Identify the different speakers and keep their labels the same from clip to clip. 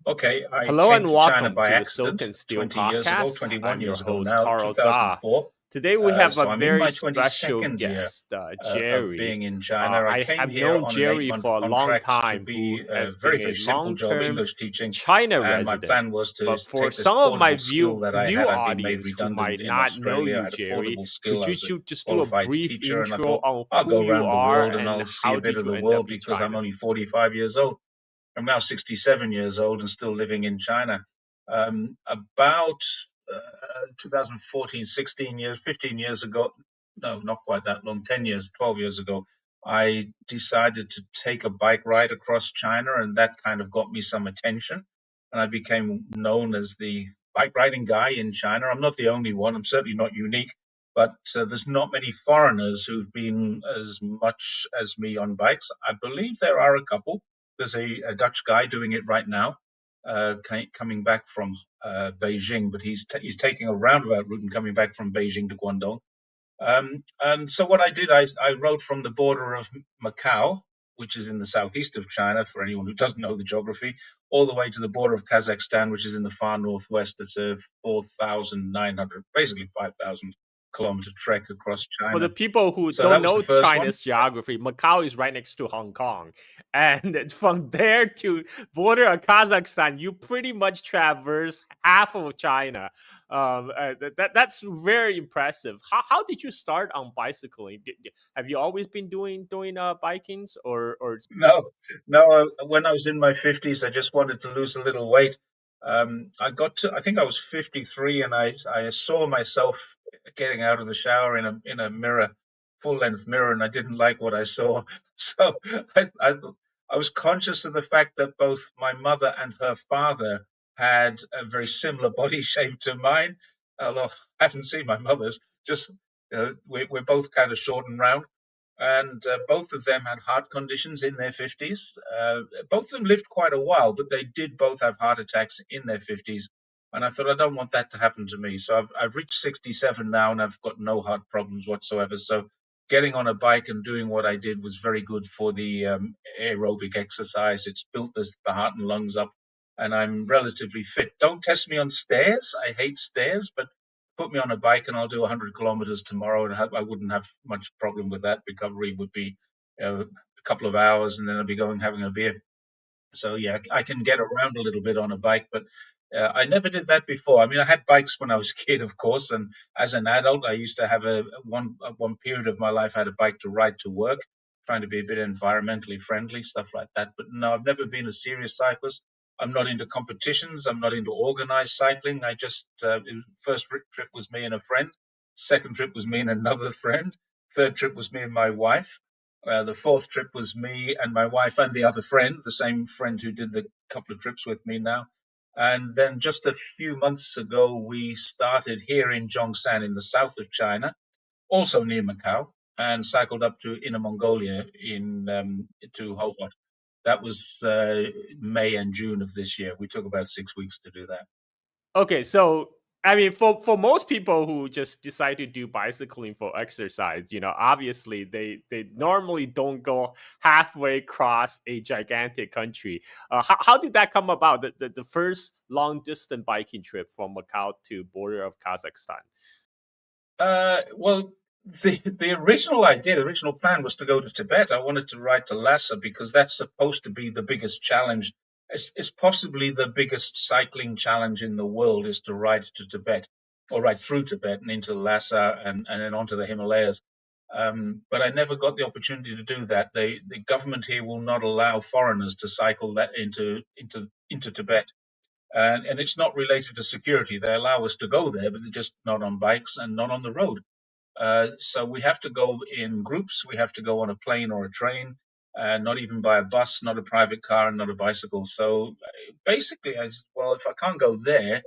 Speaker 1: Okay, I
Speaker 2: Hello
Speaker 1: came
Speaker 2: and
Speaker 1: to China
Speaker 2: welcome
Speaker 1: by
Speaker 2: to the Silk
Speaker 1: accident
Speaker 2: and Steel
Speaker 1: 20 years ago,
Speaker 2: podcast.
Speaker 1: 21
Speaker 2: I'm your
Speaker 1: years ago
Speaker 2: host,
Speaker 1: now,
Speaker 2: Carl Za.
Speaker 1: 2004.
Speaker 2: Today we have a
Speaker 1: So I'm in
Speaker 2: very
Speaker 1: my
Speaker 2: special
Speaker 1: 22nd year
Speaker 2: guest,
Speaker 1: of
Speaker 2: Jerry.
Speaker 1: being in China. I
Speaker 2: I
Speaker 1: came
Speaker 2: have
Speaker 1: here
Speaker 2: known
Speaker 1: on an
Speaker 2: Jerry
Speaker 1: 8-month
Speaker 2: for a long
Speaker 1: contract to
Speaker 2: time, who
Speaker 1: be a
Speaker 2: has
Speaker 1: very,
Speaker 2: been a
Speaker 1: very simple job,
Speaker 2: long-term
Speaker 1: English teaching.
Speaker 2: China
Speaker 1: And my
Speaker 2: resident.
Speaker 1: plan was to
Speaker 2: But for
Speaker 1: take this
Speaker 2: some of my
Speaker 1: portable skill that I
Speaker 2: new
Speaker 1: had. I'd been made
Speaker 2: audience who
Speaker 1: redundant
Speaker 2: might
Speaker 1: in
Speaker 2: not know
Speaker 1: Australia. I
Speaker 2: you,
Speaker 1: had a
Speaker 2: Jerry,
Speaker 1: portable skill.
Speaker 2: could
Speaker 1: I
Speaker 2: you
Speaker 1: was a
Speaker 2: just do a
Speaker 1: qualified
Speaker 2: brief
Speaker 1: teacher, and I
Speaker 2: intro
Speaker 1: thought,
Speaker 2: on
Speaker 1: I'll
Speaker 2: who
Speaker 1: go
Speaker 2: you
Speaker 1: around the
Speaker 2: are
Speaker 1: world and
Speaker 2: and
Speaker 1: I'll see
Speaker 2: how
Speaker 1: a bit
Speaker 2: did
Speaker 1: of
Speaker 2: you
Speaker 1: the
Speaker 2: end up
Speaker 1: world
Speaker 2: in
Speaker 1: because I'm
Speaker 2: China?
Speaker 1: only 45 years old. I'm now 67 years old and still living in China. About 2014, 16 years, 15 years ago, no, not quite that long, 10 years, 12 years ago, I decided to take a bike ride across China, and that kind of got me some attention. And I became known as the bike riding guy in China. I'm not the only one, I'm certainly not unique, but there's not many foreigners who've been as much as me on bikes. I believe there are a couple. There's a Dutch guy doing it right now, coming back from Beijing, but he's taking a roundabout route and coming back from Beijing to Guangdong. And so what I did, I rode from the border of Macau, which is in the southeast of China, for anyone who doesn't know the geography, all the way to the border of Kazakhstan, which is in the far northwest. It's a 4,900, basically 5,000 kilometer trek across
Speaker 2: For the
Speaker 1: China.
Speaker 2: people who
Speaker 1: So
Speaker 2: don't
Speaker 1: that was the
Speaker 2: know
Speaker 1: first one.
Speaker 2: China's geography, Macau is right next to Hong Kong. And from there to border of Kazakhstan, you pretty much traverse half of China. That's very impressive. How did you start on bicycling? Have you always been doing bikings or
Speaker 1: No, no. When I was in my 50s, I just wanted to lose a little weight. I think I was 53, and I saw myself getting out of the shower in a mirror, full length mirror, and I didn't like what I saw. So I was conscious of the fact that both my mother and her father had a very similar body shape to mine. Although I haven't seen my mother's, just we're both kind of short and round, and both of them had heart conditions in their 50s. Both of them lived quite a while, but they did both have heart attacks in their 50s. And I thought, I don't want that to happen to me. So I've reached 67 now, and I've got no heart problems whatsoever. So getting on a bike and doing what I did was very good for the aerobic exercise. It's built the heart and lungs up, and I'm relatively fit. Don't test me on stairs. I hate stairs, but put me on a bike and I'll do 100 kilometers tomorrow, and I wouldn't have much problem with that. Recovery would be a couple of hours, and then I'd be going having a beer. So yeah, I can get around a little bit on a bike, but I never did that before. I mean, I had bikes when I was a kid, of course, and as an adult, I used to have one period of my life I had a bike to ride to work, trying to be a bit environmentally friendly, stuff like that. But no, I've never been a serious cyclist. I'm not into competitions. I'm not into organized cycling. I just first trip was me and a friend. Second trip was me and another friend. Third trip was me and my wife. The fourth trip was me and my wife and the other friend, the same friend who did the couple of trips with me now. And then just a few months ago, we started here in Zhongshan in the south of China, also near Macau, and cycled up to Inner Mongolia to Hobart. That was May and June of this year. We took about 6 weeks to do that.
Speaker 2: Okay, so I mean, for most people who just decide to do bicycling for exercise, obviously they normally don't go halfway across a gigantic country. How did that come about? The first long distance biking trip from Macau to border of Kazakhstan.
Speaker 1: Well, the original idea, the original plan was to go to Tibet. I wanted to ride to Lhasa because that's supposed to be the biggest challenge. It's possibly the biggest cycling challenge in the world is to ride to Tibet or ride through Tibet and into Lhasa and then onto the Himalayas. But I never got the opportunity to do that. The government here will not allow foreigners to cycle that into Tibet. And it's not related to security. They allow us to go there, but they're just not on bikes and not on the road. So we have to go in groups. We have to go on a plane or a train, not even by a bus, not a private car, and not a bicycle. So basically, well, if I can't go there,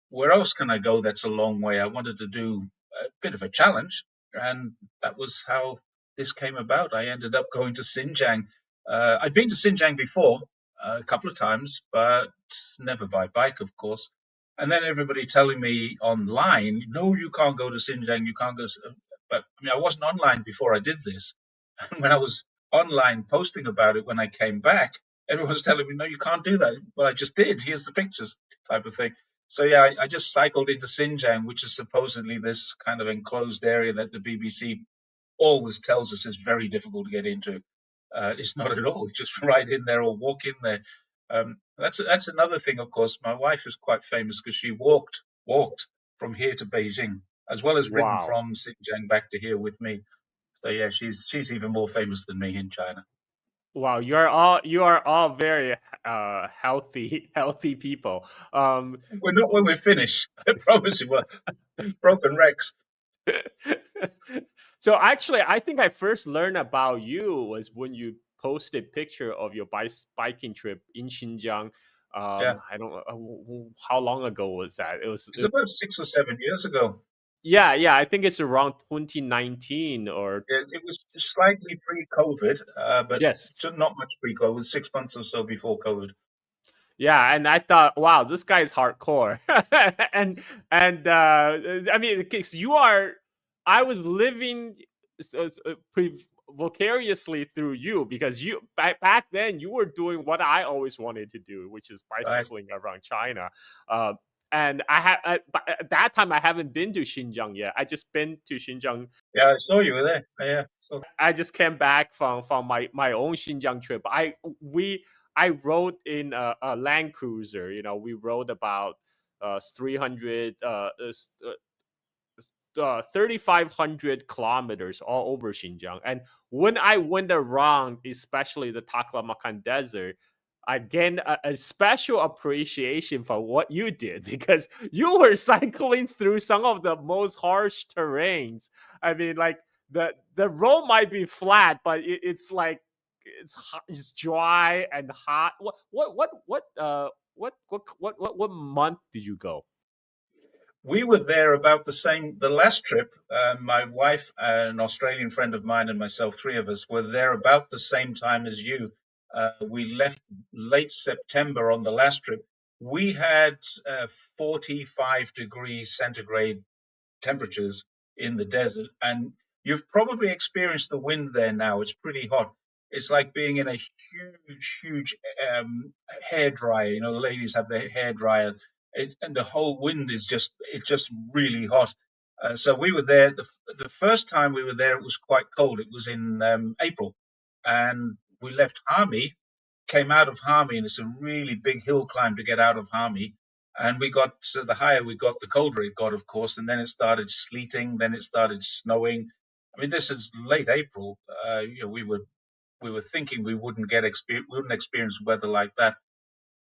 Speaker 1: where else can I go that's a long way? I wanted to do a bit of a challenge, and that was how this came about. I ended up going to Xinjiang. I'd been to Xinjiang before a couple of times, but never by bike, of course. And then everybody telling me online, no, you can't go to Xinjiang, you can't go. But I mean, I wasn't online before I did this. And when I was online posting about it when I came back, everyone's telling me, no, you can't do that. But I just did. Here's the pictures, type of thing. So yeah, I just cycled into Xinjiang, which is supposedly this kind of enclosed area that the BBC always tells us is very difficult to get into. It's not at all. Just right in there or walk in there. That's another thing. Of course, my wife is quite famous because she walked from here to Beijing, as well as ridden
Speaker 2: Wow.
Speaker 1: from Xinjiang back to here with me. So yeah, she's even more famous than me in China.
Speaker 2: Wow, you are all very healthy healthy people.
Speaker 1: We're not when we're finished. I promise you. Well, broken Rex.
Speaker 2: so actually, I think I first learned about you was when you posted picture of your biking trip in Xinjiang.
Speaker 1: Yeah,
Speaker 2: I don't know how long ago was that.
Speaker 1: it's about 6 or 7 years ago.
Speaker 2: Yeah, yeah. I think it's around 2019 or
Speaker 1: It was slightly pre-COVID, but
Speaker 2: yes.
Speaker 1: not much pre-COVID. 6 months or so before COVID.
Speaker 2: Yeah, and I thought, wow, this guy is hardcore, and I mean, because you are, I was living vicariously through you because you back then you were doing what I always wanted to do, which is
Speaker 1: Right.
Speaker 2: bicycling around China. Uh, and I had at that time I haven't been to Xinjiang yet. I just been to Xinjiang.
Speaker 1: Yeah, I saw you were there. Yeah. So
Speaker 2: I just came back from my own Xinjiang trip. I rode in a Land Cruiser. You know, we rode about 300 3,500 kilometers all over Xinjiang. And when I went around, especially the Taklamakan Desert, I gained a special appreciation for what you did because you were cycling through some of the most harsh terrains. I mean, like the road might be flat, but it's like it's dry and hot. What month did you go?
Speaker 1: we were there about the same. The last trip, my wife, an Australian friend of mine, and myself, three of us, were there about the same time as you. We left late September on the last trip. We had 45 degrees centigrade temperatures in the desert. And you've probably experienced the wind there now. It's pretty hot. It's like being in a huge hair dryer. You know, the ladies have their hair dryer, and the whole wind is just really hot. So we were there. The first time we were there, it was quite cold. It was in April, and we left Harmi, came out of Harmi, and it's a really big hill climb to get out of Harmi. And we got, so the higher we got, the colder it got, of course. And then it started sleeting, then it started snowing. I mean, this is late April. We were thinking we wouldn't experience weather like that.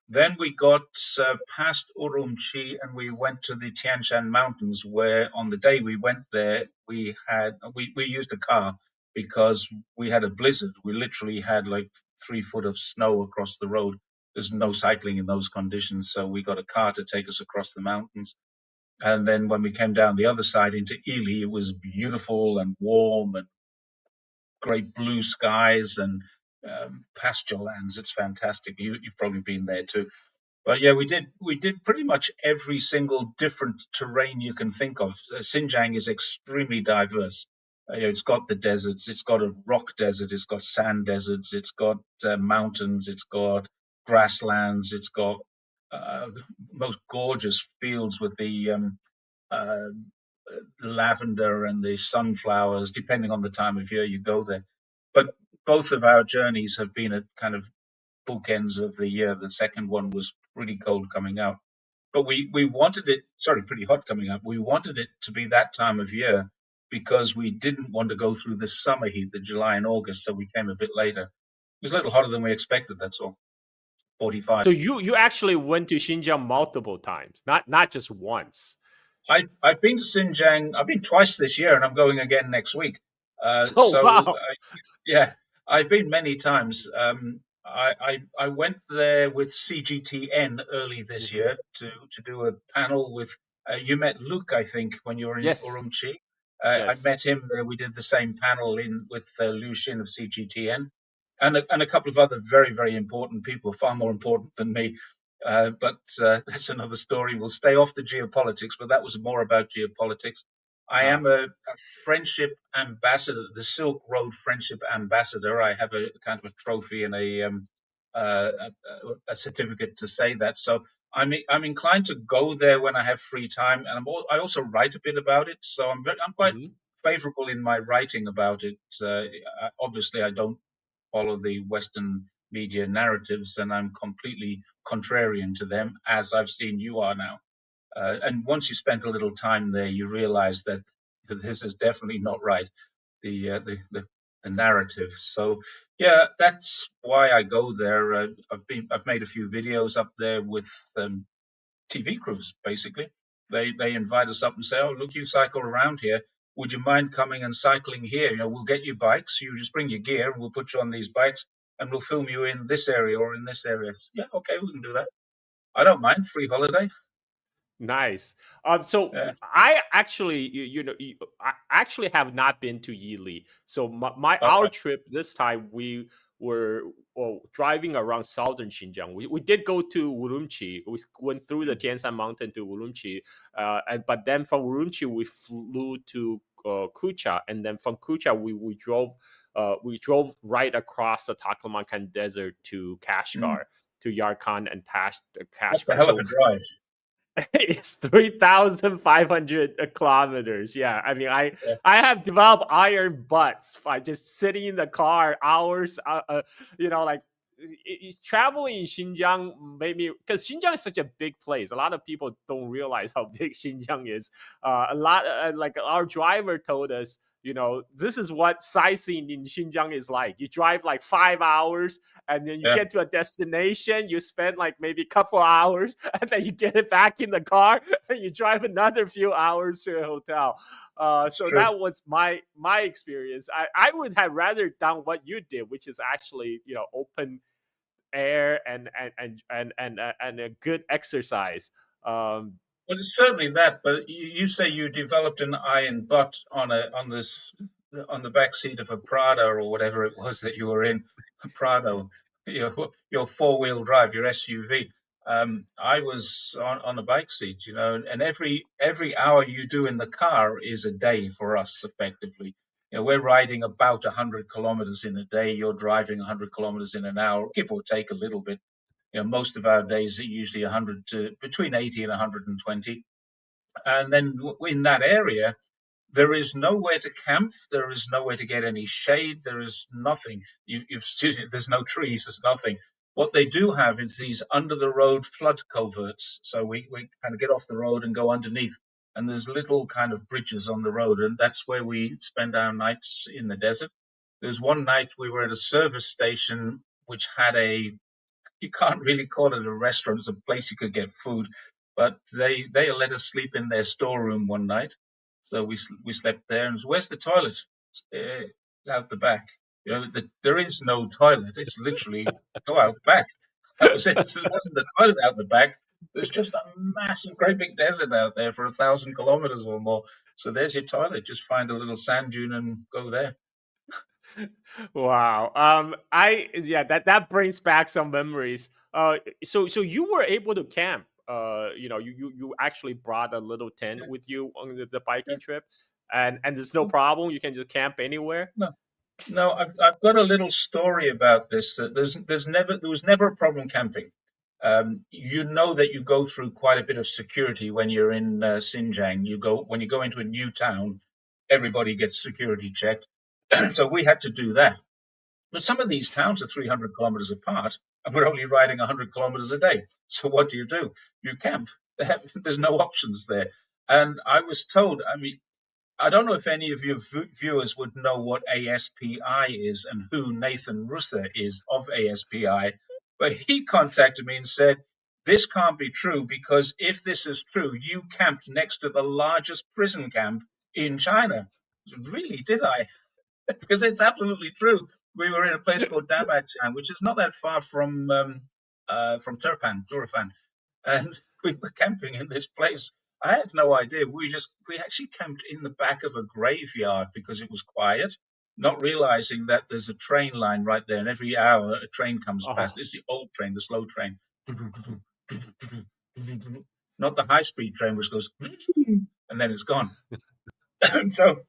Speaker 1: Then we got past Urumqi and we went to the Tian Shan Mountains, where on the day we went there, we used a car because we had a blizzard. We literally had like 3 foot of snow across the road. There's no cycling in those conditions, so we got a car to take us across the mountains. And then when we came down the other side into Ely, it was beautiful and warm and great blue skies and pasture lands. It's fantastic. You've probably been there too. But yeah, we did pretty much every single different terrain you can think of. Xinjiang is extremely diverse. It's got the deserts, it's got a rock desert, it's got sand deserts, it's got mountains, it's got grasslands, it's got uh, most gorgeous fields with the uh, lavender and the sunflowers, depending on the time of year you go there. But both of our journeys have been at kind of bookends of the year. The second one was pretty cold coming out, but we wanted it. Sorry, pretty hot coming up. We wanted it to be that time of year because we didn't want to go through the summer heat, the July and August. So we came a bit later. It was a little hotter than we expected. That's all. 45.
Speaker 2: So you actually went to Xinjiang multiple times, not just once.
Speaker 1: I've been to Xinjiang. I've been twice this year, and I'm going again next week.
Speaker 2: Oh
Speaker 1: So
Speaker 2: wow!
Speaker 1: yeah, I've been many times. I went there with CGTN early this
Speaker 2: Mhm.
Speaker 1: year to do a panel with. You met Luke, I think, when you were in
Speaker 2: Yes,
Speaker 1: Urumqi. I
Speaker 2: yes.
Speaker 1: met him there. We did the same panel in with Liu Xin of CGTN, and a couple of other very important people, far more important than me. But that's another story. We'll stay off the geopolitics, but that was more about geopolitics. I
Speaker 2: Uh,
Speaker 1: am a friendship ambassador, the Silk Road Friendship Ambassador. I have a kind of a trophy and a certificate to say that. So I'm inclined to go there when I have free time, and I also write a bit about it. So I'm quite
Speaker 2: Hmm.
Speaker 1: favorable in my writing about it. Obviously, I don't follow the Western media narratives, and I'm completely contrarian to them, as I've seen you are now. And once you spend a little time there, you realize that this is definitely not right. The uh, the, the the narrative. So yeah, that's why I go there. I've made a few videos up there with TV crews. Basically, they invite us up and say, "Oh, look, you cycle around here. Would you mind coming and cycling here? You know, we'll get you bikes. You just bring your gear, and we'll put you on these bikes, and we'll film you in this area or in this area." Yeah, okay, we can do that. I don't mind. Free holiday.
Speaker 2: Nice. So
Speaker 1: Yeah.
Speaker 2: I actually, I actually have not been to Yili. So my
Speaker 1: All
Speaker 2: our
Speaker 1: right.
Speaker 2: trip this time, we were driving around southern Xinjiang. We did go to Urumqi. We went through the Tianshan Mountain to Urumqi, but then from Urumqi we flew to Kucha, and then from Kucha we drove right across the Taklamakan Desert to
Speaker 1: Mm.
Speaker 2: Kashgar, to Yarkand and
Speaker 1: That's a
Speaker 2: Kashgar.
Speaker 1: hell of
Speaker 2: So
Speaker 1: a drive.
Speaker 2: it's 3,500 kilometers. Yeah, I mean,
Speaker 1: Yeah.
Speaker 2: I have developed iron butts by just sitting in the car hours. Like traveling in Xinjiang made me, because Xinjiang is such a big place. A lot of people don't realize how big Xinjiang is. A lot, like our driver told us, this is what sightseeing in Xinjiang is like. You drive like 5 hours, and then you
Speaker 1: Yeah.
Speaker 2: get to a destination, you spend like maybe a couple hours, and then you get it back in the car, and you drive another few hours to a hotel.
Speaker 1: It's
Speaker 2: So
Speaker 1: true.
Speaker 2: that was my experience. I would have rather done what you did, which is actually open air and a good exercise. Um,
Speaker 1: Well, it's certainly that, but you say you developed an iron butt on the back seat of a Prado or whatever it was that you were in, a Prado, your four-wheel drive, your SUV. I was on a bike seat, and every hour you do in the car is a day for us, effectively. We're riding about 100 kilometers in a day. You're driving 100 kilometers in an hour, give or take a little bit. Most of our days are usually 100 to between 80 and 120. And then in that area, there is nowhere to camp. There is nowhere to get any shade. There is nothing. You've seen it. There's no trees. There's nothing. What they do have is these under the road flood coverts. So we kind of get off the road and go underneath. And there's little kind of bridges on the road. And that's where we spend our nights in the desert. There's one night we were at a service station which had you can't really call it a restaurant. It's a place you could get food, but they let us sleep in their storeroom one night. So we slept there. And where's the toilet? Out the back. There is no toilet. It's literally go out back. That was it. So there wasn't a toilet out the back. There's just a massive, great big desert out there for 1,000 kilometers or more. So there's your toilet. Just find a little sand dune and go there.
Speaker 2: wow. I Yeah, that brings back some memories. So you were able to camp. You actually brought a little tent
Speaker 1: Yeah,
Speaker 2: with you on the
Speaker 1: yeah.
Speaker 2: biking trip, and there's no problem. You can just camp anywhere.
Speaker 1: No, no, I've got a little story about this. That there was never a problem camping. You know that you go through quite a bit of security when you're in Xinjiang. When you go into a new town, everybody gets security checked. So we had to do that. But some of these towns are 300 kilometers apart, and we're only riding 100 kilometers a day. So what do? You camp. There's no options there. And I was told, I mean, I don't know if any of your viewers would know what ASPI is and who Nathan Russer is of ASPI, but he contacted me and said, "This can't be true because if this is true, you camped next to the largest prison camp in China." Really, did I? Because it's absolutely true. We were in a place called Dabachan, which is not that far from Turfan, and we were camping in this place. I had no idea. We actually camped in the back of a graveyard because it was quiet, not realizing that there's a train line right there, and every hour a train comes past.
Speaker 2: Oh,
Speaker 1: It's the old train, the slow train, not the high speed train which goes and then it's gone. And so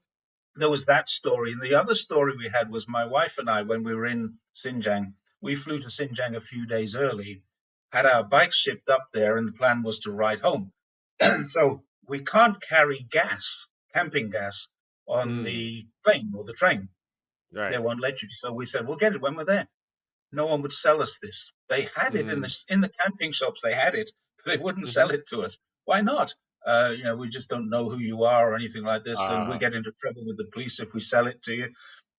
Speaker 1: there was that story, and the other story we had was my wife and I when we were in Xinjiang. We flew to Xinjiang a few days early, had our bikes shipped up there, and the plan was to ride home. So we can't carry gas, camping gas, on
Speaker 2: Mm,
Speaker 1: the plane or the train. They
Speaker 2: right.
Speaker 1: won't let you. So we said, we'll get it when we're there. No one would sell us this. They had it
Speaker 2: Mm,
Speaker 1: in the camping shops. They had it, but they wouldn't
Speaker 2: hmm.
Speaker 1: sell it to us. Why not? We just don't know who you are or anything like this, and we
Speaker 2: Uh,
Speaker 1: get into trouble with the police if we sell it to you.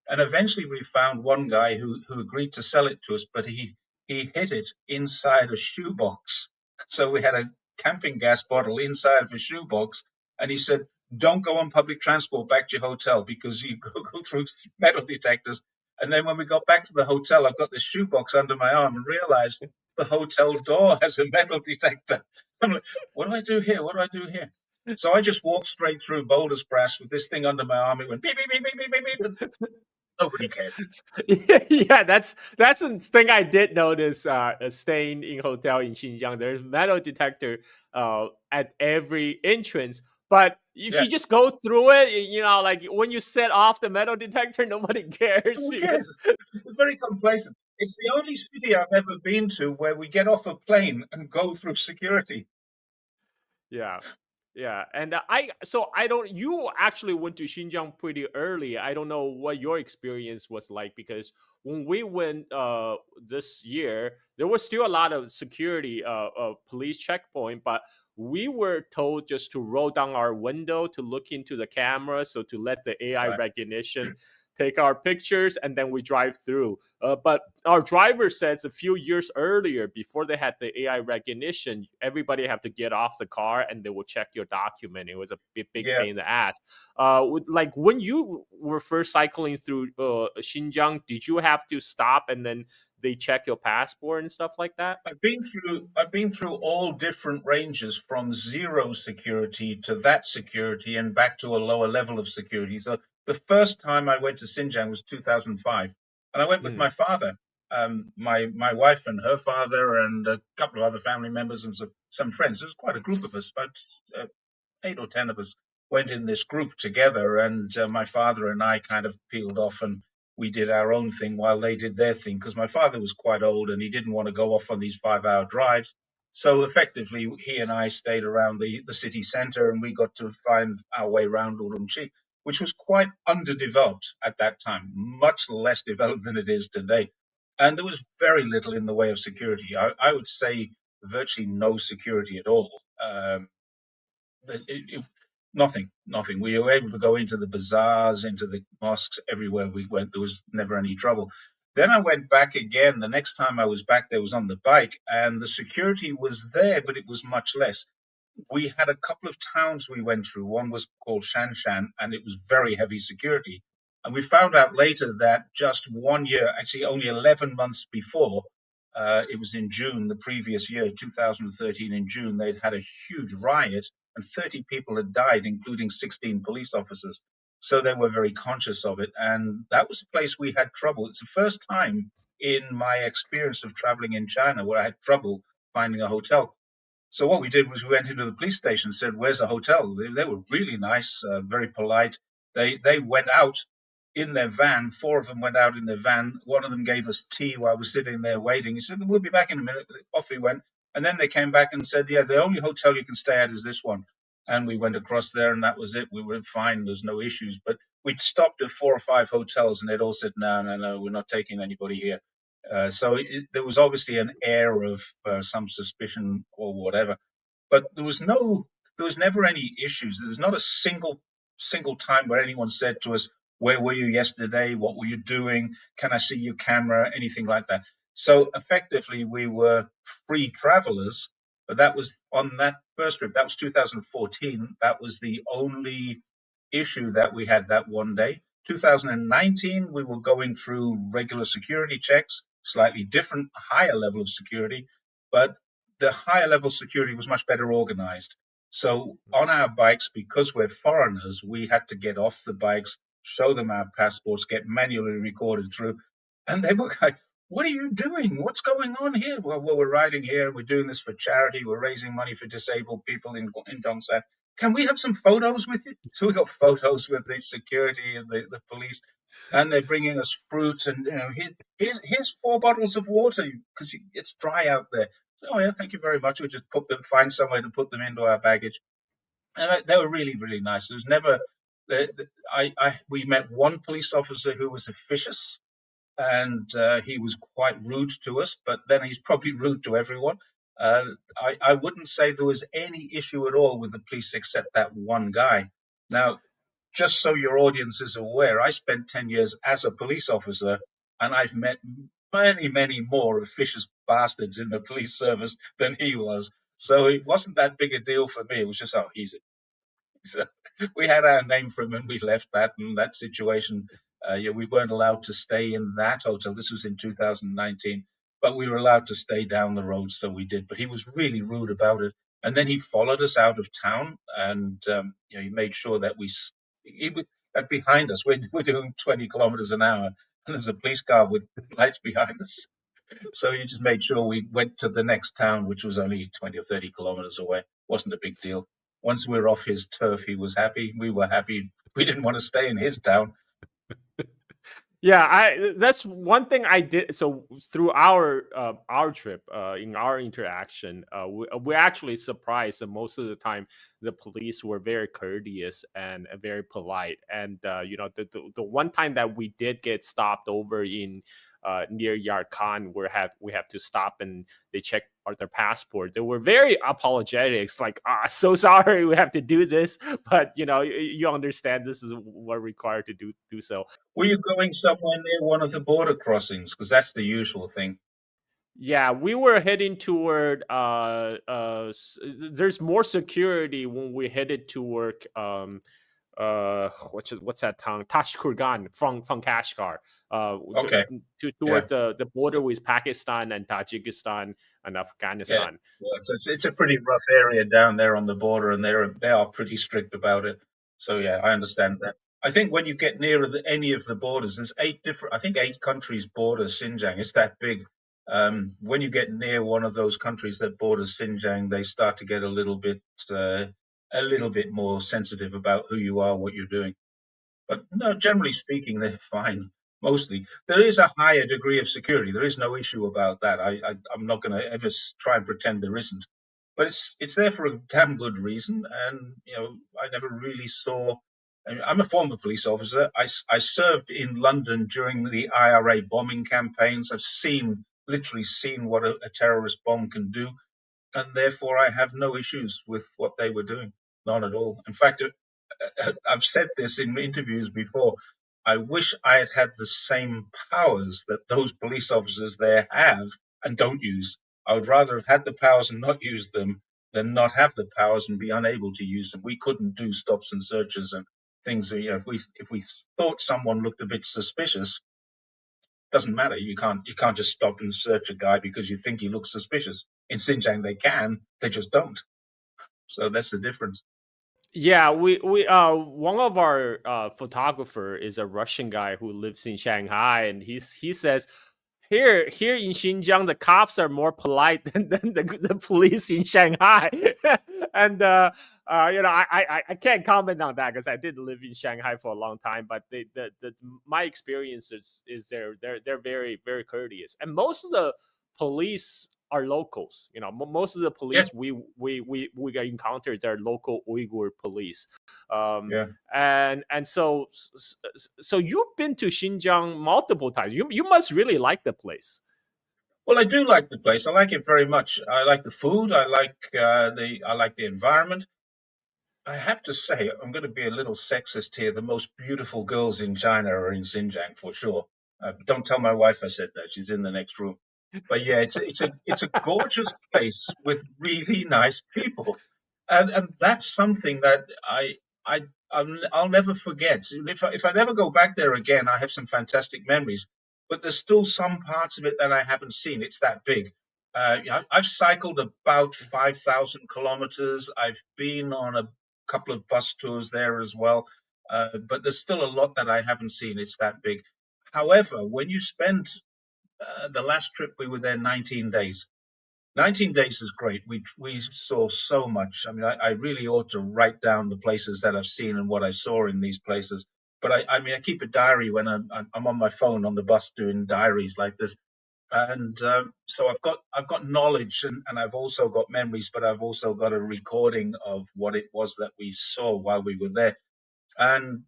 Speaker 1: And eventually we found one guy who agreed to sell it to us, but he hid it inside a shoebox. So we had a camping gas bottle inside of a shoebox, and he said, "Don't go on public transport back to your hotel because you go through metal detectors." And then when we got back to the hotel, I've got this shoebox under my arm and realized the hotel door has a metal detector. I'm like, what do I do here? What do I do here? So I just walked straight through Boulder's Brass with this thing under my arm. It went beep, beep, beep, beep, beep, beep, beep. Nobody cared.
Speaker 2: yeah, that's a thing I did notice. Staying in hotel in Xinjiang, there's metal detector at every entrance. But if
Speaker 1: Yeah,
Speaker 2: you just go through it, like when you set off the metal detector, nobody cares
Speaker 1: who
Speaker 2: because
Speaker 1: cares? It's very complacent. It's the only city I've ever been to where we get off a plane and go through security.
Speaker 2: yeah. Yeah, and I don't. You actually went to Xinjiang pretty early. I don't know what your experience was like because when we went this year, there was still a lot of security, police checkpoint, but we were told just to roll down our window to look into the camera, so to let the AI
Speaker 1: Right.
Speaker 2: recognition take our pictures, and then we drive through. But our driver says a few years earlier, before they had the AI recognition, everybody have to get off the car and they will check your document. It was a big
Speaker 1: Yeah.
Speaker 2: pain in the ass. Like when you were first cycling through Xinjiang, did you have to stop and then they check your passport and stuff like that?
Speaker 1: I've been through all different ranges from zero security to that security and back to a lower level of security. So the first time I went to Xinjiang was 2005, and I went with my
Speaker 2: Mm,
Speaker 1: father, my wife and her father, and a couple of other family members and some friends. There was quite a group of us, about 8 or 10 of us went in this group together, and my father and I kind of peeled off and we did our own thing while they did their thing because my father was quite old and he didn't want to go off on these 5 hour drives. So effectively, he and I stayed around the city center and we got to find our way around Urumqi, which was quite underdeveloped at that time, much less developed than it is today. And there was very little in the way of security. I would say virtually no security at all. It, it, nothing. We were able to go into the bazaars, into the mosques, everywhere we went. There was never any trouble. Then I went back again. The next time I was back, there was on the bike, and the security was there, but it was much less. We had a couple of towns we went through. One was called Shanshan, and it was very heavy security. And we found out later that just 1 year, actually only 11 months before, it was in June the previous year, 2013, in June, they'd had a huge riot and 30 people had died, including 16 police officers. So they were very conscious of it. And that was a place we had trouble. It's the first time in my experience of traveling in China where I had trouble finding a hotel. So what we did was we went into the police station, said, "Where's a hotel?" They were really nice, very polite. They went out in their van. Four of them went out in their van. One of them gave us tea while we're sitting there waiting. He said, "We'll be back in a minute." Off we went, and then they came back and said, "Yeah, the only hotel you can stay at is this one." And we went across there, and that was it. We were fine. There's no issues. But we'd stopped at 4 or 5 hotels, and they'd all said, "No, no, no, we're not taking anybody here." There was obviously an air of some suspicion or whatever, but there was never any issues. There was not a single time where anyone said to us, "Where were you yesterday? What were you doing? Can I see your camera?" Anything like that. So effectively, we were free travelers. But that was on that first trip. That was 2014. That was the only issue that we had that one day. 2019, we were going through regular security checks, slightly different, higher level of security, but the higher level security was much better organized. So on our bikes, because we're foreigners, we had to get off the bikes, show them our passports, get manually recorded through. And they were like, "What are you doing? What's going on here?" Well, we're riding here. We're doing this for charity. We're raising money for disabled people in Dongsan. Can we have some photos with you? So we got photos with the security and the police. And they're bringing us fruit, and here's 4 bottles of water because it's dry out there. Oh yeah, thank you very much. We just find somewhere to put them into our baggage, and they were really really nice. There was never, we met one police officer who was officious, and he was quite rude to us, but then he's probably rude to everyone. Uh, I wouldn't say there was any issue at all with the police except that one guy. Now, just so your audience is aware, I spent 10 years as a police officer, and I've met many, many more officious bastards in the police service than he was. So it wasn't that big a deal for me. It was just, oh, he's so we had our name for him and we left that. And that situation, yeah, we weren't allowed to stay in that hotel. This was in 2019, but we were allowed to stay down the road, so we did. But he was really rude about it. And then he followed us out of town, and he made sure that that behind us, we're doing 20 kilometers an hour, and there's a police car with lights behind us. So he just made sure we went to the next town, which was only 20 or 30 kilometers away. Wasn't a big deal. Once we were off his turf, he was happy. We were happy. We didn't want to stay in his town.
Speaker 2: Yeah, I that's one thing I did. So through our trip, in our interaction, we're actually surprised that most of the time the police were very courteous and very polite. And the one time that we did get stopped over in near Yarkand, where we have to stop and they check their passport. They were very apologetic. It's like, so sorry we have to do this, but you understand this is what required to do so.
Speaker 1: Were you going somewhere near one of the border crossings? Because that's the usual thing.
Speaker 2: Yeah, we were heading toward. There's more security when we headed toward. What's that town? Tashkurgan from Kashgar.
Speaker 1: Okay. Yeah.
Speaker 2: Toward the border with Pakistan and Tajikistan and
Speaker 1: Yeah.
Speaker 2: Afghanistan.
Speaker 1: Well, it's a pretty rough area down there on the border, and they are pretty strict about it. So yeah, I understand that. I think when you get near any of the borders, there's I think 8 countries border Xinjiang. It's that big. When you get near one of those countries that borders Xinjiang, they start to get a little bit more sensitive about who you are, what you're doing. But no, generally speaking, they're fine. Mostly, there is a higher degree of security. There is no issue about that. I'm not going to ever try and pretend there isn't. But it's there for a damn good reason. And I never really saw. I'm a former police officer. I served in London during the IRA bombing campaigns. I've literally seen what a terrorist bomb can do, and therefore I have no issues with what they were doing. None at all. In fact, I've said this in interviews before. I wish I had had the same powers that those police officers there have and don't use. I would rather have had the powers and not use them than not have the powers and be unable to use them. We couldn't do stops and searches and things. If we thought someone looked a bit suspicious, doesn't matter. You can't just stop and search a guy because you think he looks suspicious. In Xinjiang, they can. They just don't. So that's the difference.
Speaker 2: Yeah, we one of our photographer is a Russian guy who lives in Shanghai, and he says here in Xinjiang the cops are more polite than the police in Shanghai, and I can't comment on that because I did live in Shanghai for a long time, but my experience is they're very very courteous, and most of the police are locals. Most of the
Speaker 1: Yeah,
Speaker 2: police we encountered are local Uyghur police, um,
Speaker 1: yeah.
Speaker 2: and so you've been to Xinjiang multiple times. You must really like the place.
Speaker 1: Well, I do like the place. I like it very much. I like the food. I like the environment. I have to say, I'm going to be a little sexist here. The most beautiful girls in China are in Xinjiang for sure. Don't tell my wife I said that. She's in the next room. But yeah, it's a gorgeous place with really nice people, and that's something that I I'll never forget. If I never go back there again, I have some fantastic memories. But there's still some parts of it that I haven't seen. It's that big. I've cycled about 5,000 kilometers. I've been on a couple of bus tours there as well. But there's still a lot that I haven't seen. It's that big. However, when you spend the last trip we were there 19 days. 19 days is great. We saw so much. I mean, I really ought to write down the places that I've seen and what I saw in these places. but I mean, I keep a diary when I'm on my phone on the bus doing diaries like this, and so I've got knowledge, and I've also got memories, but I've also got a recording of what it was that we saw while we were there. And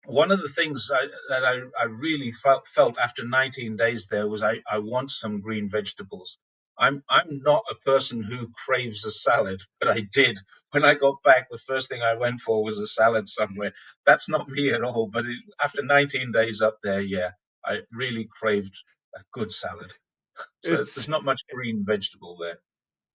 Speaker 1: one of the things that I really felt after 19 days there was I want some green vegetables. I'm not a person who craves a salad, but I did. When I got back, the first thing I went for was a salad somewhere. That's not me at all. But after 19 days up there, yeah, I really craved a good salad. So there's
Speaker 2: It's
Speaker 1: not much green vegetable there.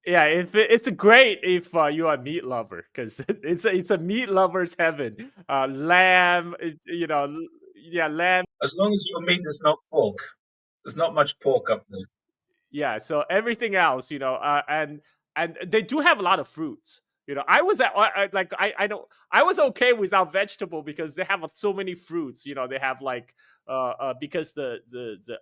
Speaker 2: yeah, it's great if you are a meat lover because it's a meat lover's heaven. Lamb, yeah, lamb.
Speaker 1: As long as your meat is not pork, there's not much pork up there.
Speaker 2: Yeah, so everything else, and they do have a lot of fruits. I was at like I don't I was okay without vegetable because they have so many fruits. They have like because the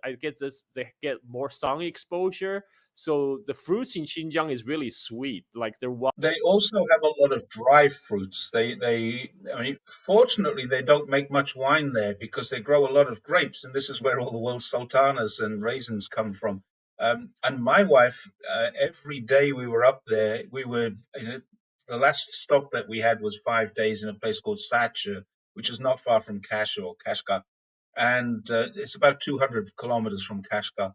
Speaker 2: I get this they get more sun exposure, so the fruits in Xinjiang is really sweet. Like they're
Speaker 1: They also have a lot of dry fruits. I mean, fortunately, they don't make much wine there because they grow a lot of grapes, and this is where all the world's sultanas and raisins come from. And my wife, every day we were up there, the last stop that we had was 5 days in a place called Sacha, which is not far from Kash or Kashgar, and it's about 200 kilometers from Kashgar.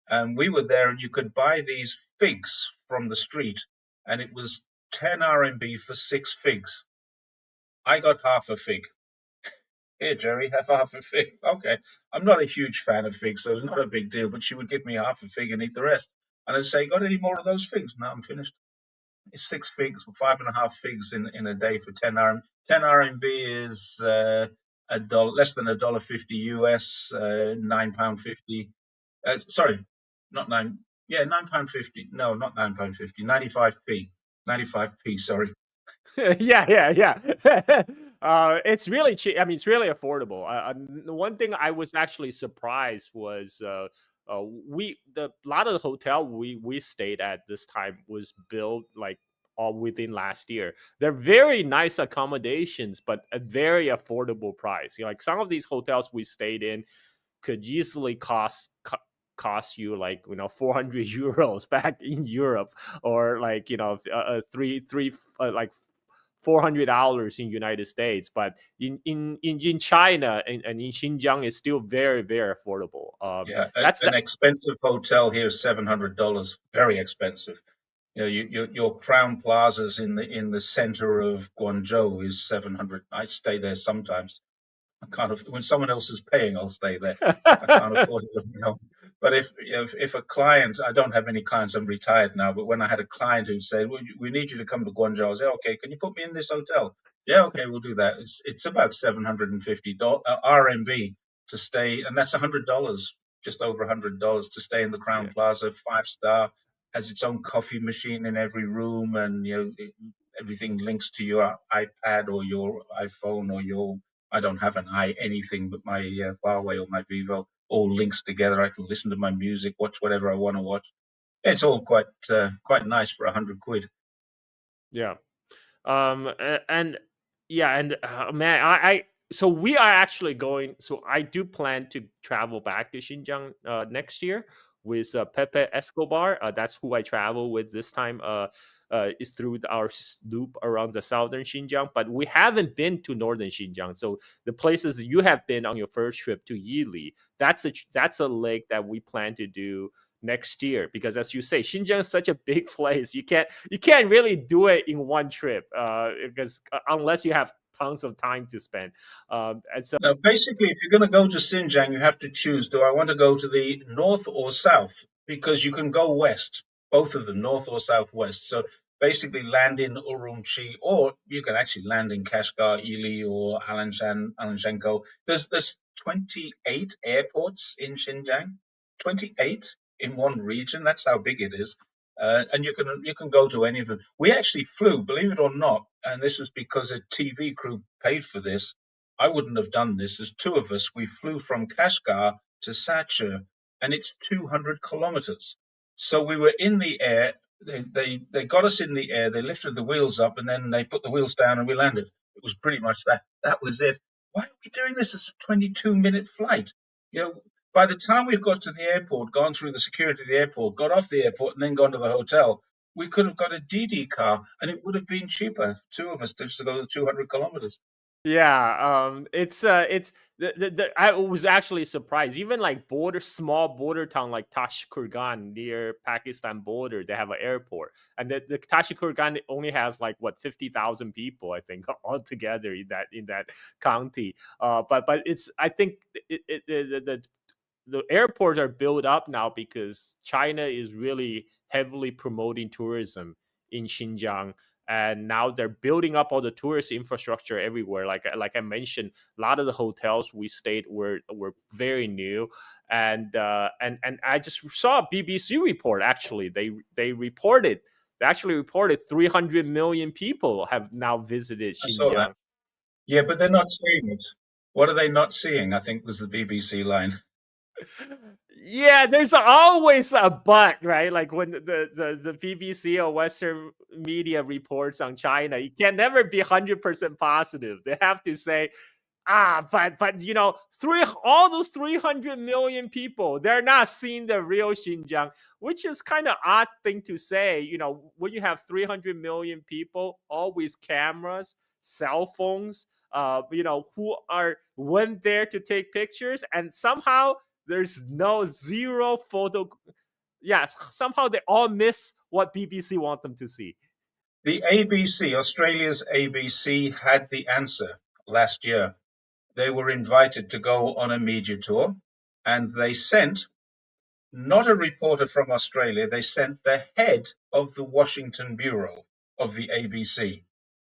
Speaker 1: And we were there, and you could buy these figs from the street, and it was 10 RMB for 6 figs. I got half a fig. Here, Jerry, have half a fig. Okay. I'm not a huge fan of figs, so it's not a big deal, but she would give me half a fig and eat the rest. And I'd say, got any more of those figs? No, I'm finished. It's 6 figs, 5.5 figs in a day for 10 RMB. 10 RMB is a dollar, less than $1.50 US, £9.50. Sorry, not nine. Yeah, £9.50. No, not £9.50. 95p. 95p. Sorry.
Speaker 2: yeah. It's really cheap. I mean, it's really affordable. The one thing I was actually surprised was we the a lot of the hotel we stayed at this time was built like all within last year. They're very nice accommodations, but a very affordable price. Like some of these hotels we stayed in could easily cost you like 400 euros back in Europe, or like three like $400 in United States, but in China and in Xinjiang is still very very affordable.
Speaker 1: Yeah,
Speaker 2: That's
Speaker 1: an
Speaker 2: that.
Speaker 1: expensive hotel here is $700. Very expensive. Your Crown Plazas in the center of Guangzhou is 700. I stay there sometimes. I can't when someone else is paying, I'll stay there. I can't afford it on my own. But if a client, I don't have any clients, I'm retired now. But when I had a client who said, "Well, we need you to come to Guangzhou," I said, "Okay, can you put me in this hotel?" Yeah, okay, we'll do that. It's about 750 RMB to stay, and that's $100, just over $100 to stay in the Crown
Speaker 2: Yeah.
Speaker 1: Plaza, 5 star, has its own coffee machine in every room, and everything links to your iPad or your iPhone or your I don't have an I anything but my Huawei or my Vivo. All links together. I can listen to my music, watch whatever I want to watch. It's all quite nice for 100 quid.
Speaker 2: Yeah. And yeah, and man, so we are actually going. So I do plan to travel back to Xinjiang next year with Pepe Escobar. That's who I travel with this time. Is through our loop around the southern Xinjiang, but we haven't been to northern Xinjiang. So the places you have been on your first trip to Yili, that's a lake that we plan to do next year, because as you say, Xinjiang is such a big place. You can't really do it in one trip, because unless you have tons of time to spend. And so
Speaker 1: Now, basically, if you're going to go to Xinjiang, you have to choose: do I want to go to the north or south? Because you can go west, both of them, north or southwest. So basically, land in Urumqi, or you can actually land in Kashgar, Ili, or Alanshanko. There's 28 airports in Xinjiang, 28 in one region. That's how big it is. And you can go to any of them. We actually flew, believe it or not, and this was because a TV crew paid for this. I wouldn't have done this. There's two of us. We flew from Kashgar to Sacha, and it's 200 kilometers. So we were in the air. They got us in the air. They lifted the wheels up, and then they put the wheels down, and we landed. It was pretty much that. That was it. why are we doing this? It's a 22-minute flight. You know, by the time we've got to the airport, gone through the security of the airport, got off the airport, and then gone to the hotel, we could have got a DD car, and it would have been cheaper. Two of us just to go the 200 kilometers.
Speaker 2: Yeah, it's I was actually surprised. Even like small border town like Tashkurgan near Pakistan border, they have an airport, and the Tashkurgan only has like what 50,000 people, I think, altogether in that county. But it's I think the airports are built up now because China is really heavily promoting tourism in Xinjiang, and now they're building up all the tourist infrastructure everywhere. Like I mentioned, a lot of the hotels we stayed were very new, and I just saw a BBC report. Actually, they actually reported 300 million people have now visited
Speaker 1: I saw that.
Speaker 2: Xinjiang.
Speaker 1: Yeah, but they're not seeing it. What are they not seeing? I think was the BBC line.
Speaker 2: Yeah, there's always a but, right? Like when the BBC or Western media reports on China, you can never be 100% positive. They have to say, but you know, all those 300 million people, they're not seeing the real Xinjiang, which is kind of odd thing to say. You know, when you have 300 million people, always cameras, cell phones, you know, who are went there to take pictures, and somehow there's no zero photo. Yeah, somehow they all miss what BBC want them to see.
Speaker 1: The ABC, Australia's ABC, had the answer last year. They were invited to go on a media tour, and they sent not a reporter from Australia, they sent the head of the Washington bureau of the ABC.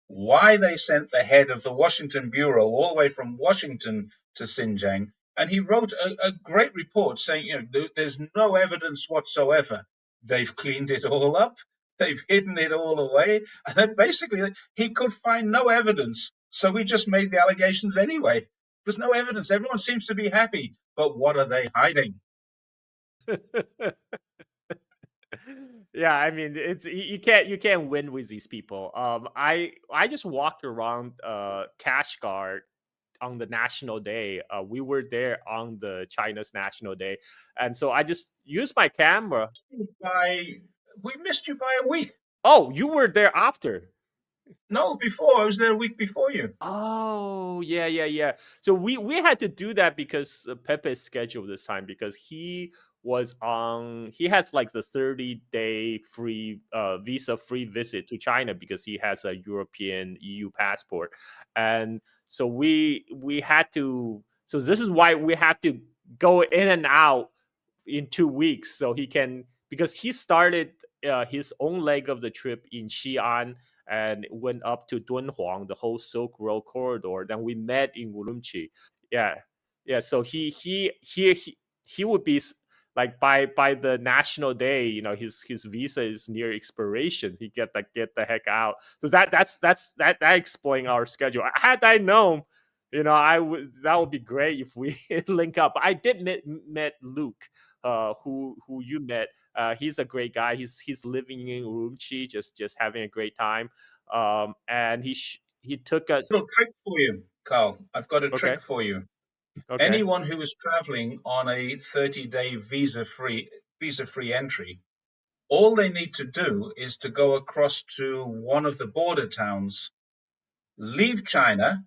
Speaker 1: Why they sent the head of the Washington bureau all the way from Washington to Xinjiang, and he wrote a great report saying, you know, there's no evidence whatsoever. They've cleaned it all up. They've hidden it all away. And then basically, he could find no evidence. So we just made the allegations anyway. There's no evidence. Everyone seems to be happy. But what are they hiding?
Speaker 2: Yeah, I mean, you can't win with these people. I just walked around Kashgar on the national day. We were there on the China's national day, and so I just used my camera.
Speaker 1: By We missed you by a week.
Speaker 2: Oh, you were there after.
Speaker 1: No, before. I was there a week before you.
Speaker 2: Oh, yeah, yeah, yeah. So we had to do that because Pepe's schedule this time, because he has like the 30-day free visa free visit to China because he has a European EU passport. And so we had to, so this is why we had to go in and out in 2 weeks, so he can, because he started his own leg of the trip in Xi'an and went up to Dunhuang, the whole Silk Road corridor. Then we met in Urumqi. Yeah, yeah. So he would be like by the national day, you know, his visa is near expiration. He get the heck out. So that explains our schedule. Had I known, you know, that would be great if we link up. I did met Luke, who you met. He's a great guy. He's living in Urumqi, just having a great time. And he took us.
Speaker 1: Little trick for you, Carl. I've got a
Speaker 2: Okay,
Speaker 1: trick for you.
Speaker 2: okay.
Speaker 1: Anyone who is traveling on a 30-day visa free entry, all they need to do is to go across to one of the border towns, leave China,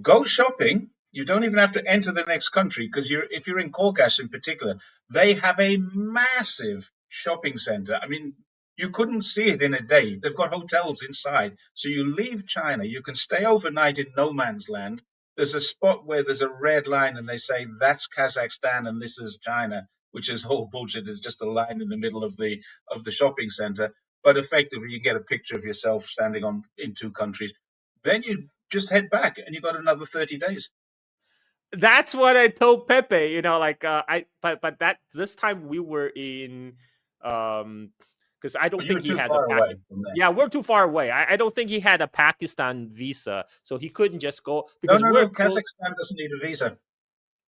Speaker 1: go shopping. You don't even have to enter the next country because if you're in Caucasus in particular, they have a massive shopping center. I mean, you couldn't see it in a day. They've got hotels inside. So you leave China, you can stay overnight in no man's land. There's a spot where there's a red line and they say that's Kazakhstan and this is China, which is whole bullshit. It's just a line in the middle of the shopping center. But effectively, you get a picture of yourself standing on in two countries. Then you just head back and you got another 30 days.
Speaker 2: That's what I told Pepe. You know, like but that this time we were in, because I
Speaker 1: But
Speaker 2: don't
Speaker 1: you
Speaker 2: think
Speaker 1: were
Speaker 2: he
Speaker 1: too
Speaker 2: has a
Speaker 1: far
Speaker 2: pack.
Speaker 1: away from there.
Speaker 2: Yeah, we're too far away. I don't think he had a Pakistan visa, so he couldn't just go
Speaker 1: No,
Speaker 2: because
Speaker 1: no,
Speaker 2: we're
Speaker 1: no.
Speaker 2: close.
Speaker 1: Kazakhstan doesn't need a visa.